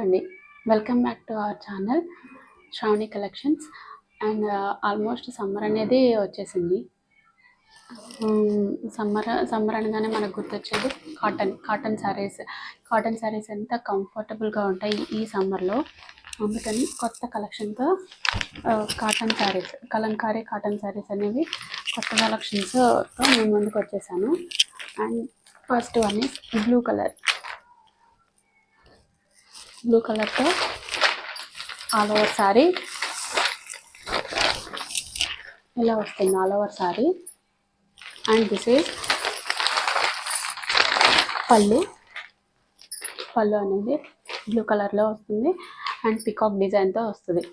అండి. Welcome back to our channel Shravani collections. And almost summer అనేది వచ్చేసింది. సమ్మర్ అనగానే మనకు గుర్తొచ్చేది కాటన్ శారీస్ ఎంత కంఫర్టబుల్గా ఉంటాయి ఈ సమ్మర్లో. అందుకని కొత్త కలెక్షన్తో కలంకారీ కాటన్ శారీస్ అనేవి కొత్త కలెక్షన్స్తో నేను ముందుకు వచ్చేసాను. And first one is blue కలర్తో ఆల్ ఓవర్ శారీ ఇలా వస్తుంది. All over sari. And this is పళ్ళు అనేది బ్లూ కలర్లో వస్తుంది అండ్ పికాక్ డిజైన్తో వస్తుంది.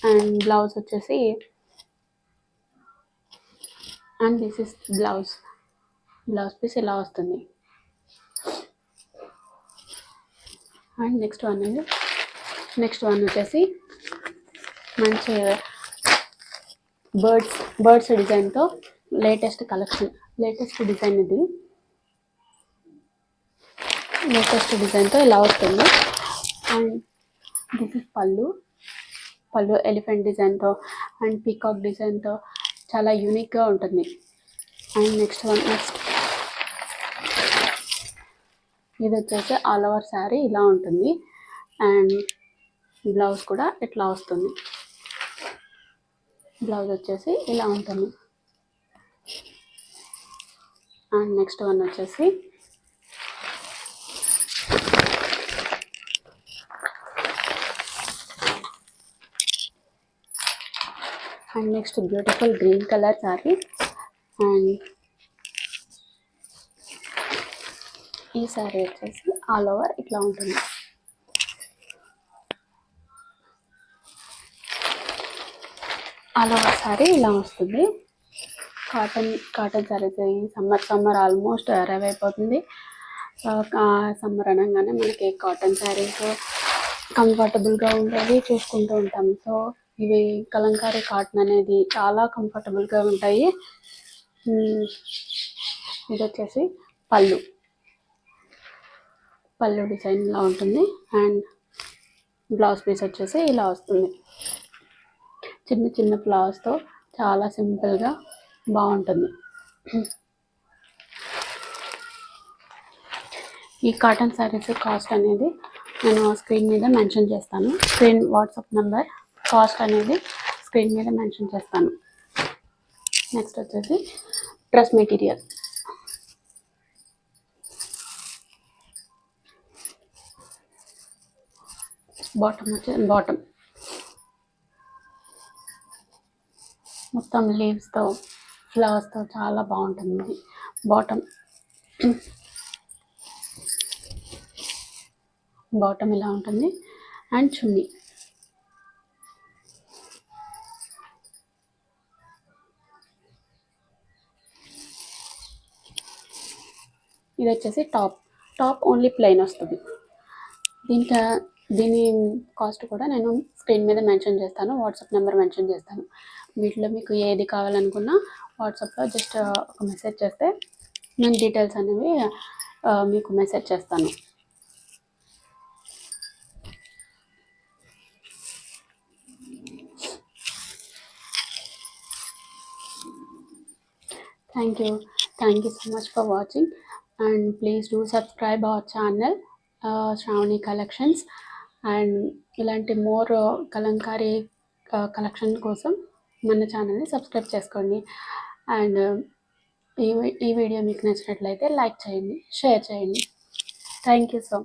అండ్ బ్లౌజ్ వచ్చేసి and this is blouse piece ఇలా వస్తుంది. అండ్ నెక్స్ట్ వన్ వచ్చేసి మంచి బర్డ్స్ డిజైన్తో లేటెస్ట్ డిజైన్ ఇది. లేటెస్ట్ డిజైన్తో ఇలా వస్తుంది. అండ్ దిస్ ఇస్ పళ్ళు ఎలిఫెంట్ డిజైన్తో అండ్ పీకాక్ డిజైన్తో చాలా యూనిక్గా ఉంటుంది. అండ్ నెక్స్ట్ ఇది వచ్చేసి ఆల్ ఓవర్ శారీ ఇలా ఉంటుంది. అండ్ బ్లౌజ్ కూడా ఇట్లా వస్తుంది. బ్లౌజ్ వచ్చేసి ఇలా ఉంటుంది. అండ్ నెక్స్ట్ వన్ వచ్చేసి and next beautiful green colour sari. And ఈ శారీ వచ్చేసి ఆల్ ఓవర్ ఇట్లా ఉంటుంది. ఆల్ ఓవర్ శారీ ఇలా వస్తుంది. కాటన్ శారీస్ ఈ సమ్మర్ ఆల్మోస్ట్ అరైవ్ అయిపోతుంది. సమ్మర్ అనగానే మనకి కాటన్ శారీస్ కంఫర్టబుల్గా ఉండేవి చూసుకుంటూ ఉంటాం. సో ఇవి కలంకారీ కాటన్ అనేది చాలా కంఫర్టబుల్గా ఉంటాయి. ఇది వచ్చేసి పళ్ళు డిజైన్ ఇలా ఉంటుంది. అండ్ బ్లౌజ్ పీస్ వచ్చేసి ఇలా వస్తుంది. చిన్న ఫ్లవర్స్తో చాలా సింపుల్గా బాగుంటుంది. ఈ కాటన్ శారీస్ కాస్ట్ అనేది నేను స్క్రీన్ మీద మెన్షన్ చేస్తాను. వాట్సాప్ నెంబర్ కాస్ట్ అనేది స్క్రీన్ మీద మెన్షన్ చేస్తాను. నెక్స్ట్ వచ్చేసి డ్రెస్ మెటీరియల్. బాటమ్ మొత్తం లీవ్స్తో ఫ్లవర్స్తో చాలా బాగుంటుంది. బాటమ్ ఇలా ఉంటుంది. అండ్ చున్నీ ఇది వచ్చేసి టాప్ ఓన్లీ ప్లెయిన్ వస్తుంది. దీని కాస్ట్ కూడా నేను స్క్రీన్ మీద మెన్షన్ చేస్తాను. వాట్సాప్ నెంబర్ మెన్షన్ చేస్తాను. వీటిలో మీకు ఏది కావాలనుకున్నా వాట్సాప్లో జస్ట్ ఒక మెసేజ్ చేస్తే నేను డీటెయిల్స్ అనేవి మీకు మెసేజ్ చేస్తాను. Thank you so much for watching. And please do subscribe our channel Shravani collections. And ఇలాంటి మోర్ కలంకారీ కలెక్షన్ కోసం మన ఛానల్ని సబ్స్క్రైబ్ చేసుకోండి. అండ్ ఈ వీడియో మీకు నచ్చినట్లయితే లైక్ చేయండి, షేర్ చేయండి. Thank you so much.